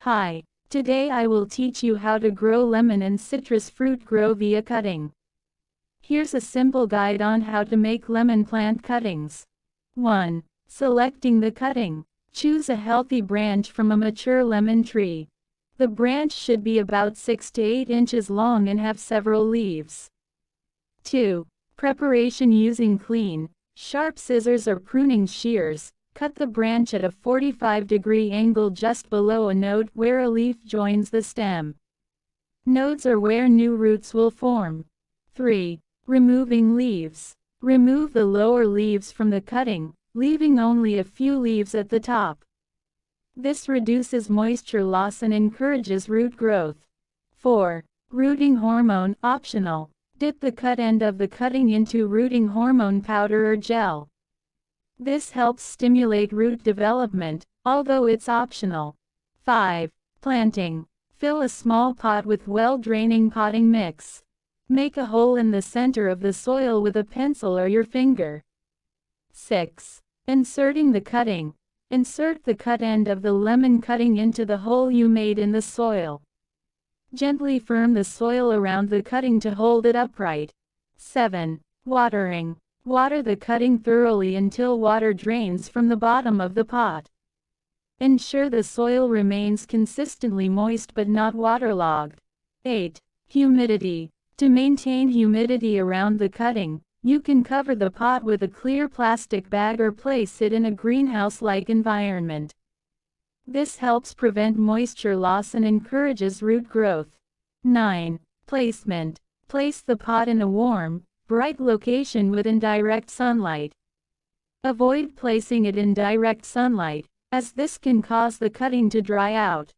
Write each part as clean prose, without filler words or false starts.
Hi, today I will teach you how to grow lemon and citrus fruit grow via cutting. Here's a simple guide on how to make lemon plant cuttings. 1. Selecting the cutting. Choose a healthy branch from a mature lemon tree. The branch should be about 6 to 8 inches long and have several leaves. 2. Preparation using clean, sharp scissors or pruning shears. Cut the branch at a 45-degree angle just below a node where a leaf joins the stem. Nodes are where new roots will form. 3. Removing leaves. Remove the lower leaves from the cutting, leaving only a few leaves at the top. This reduces moisture loss and encourages root growth. 4. Rooting hormone, optional. Dip the cut end of the cutting into rooting hormone powder or gel. This helps stimulate root development, although it's optional. 5. Planting. Fill a small pot with well-draining potting mix. Make a hole in the center of the soil with a pencil or your finger. 6. Inserting the cutting. Insert the cut end of the lemon cutting into the hole you made in the soil. Gently firm the soil around the cutting to hold it upright. 7. Watering. Water the cutting thoroughly until water drains from the bottom of the pot. Ensure the soil remains consistently moist but not waterlogged. 8. Humidity. To maintain humidity around the cutting, you can cover the pot with a clear plastic bag or place it in a greenhouse-like environment. This helps prevent moisture loss and encourages root growth. 9. Placement. Place the pot in a warm, bright location with indirect sunlight. Avoid placing it in direct sunlight, as this can cause the cutting to dry out.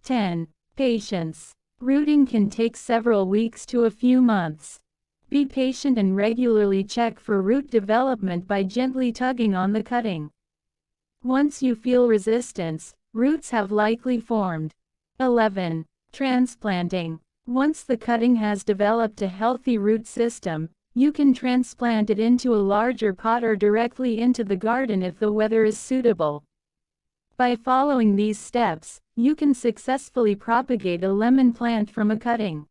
10. Patience. Rooting can take several weeks to a few months. Be patient and regularly check for root development by gently tugging on the cutting. Once you feel resistance, roots have likely formed. 11. Transplanting. Once the cutting has developed a healthy root system, you can transplant it into a larger pot or directly into the garden if the weather is suitable. By following these steps, you can successfully propagate a lemon plant from a cutting.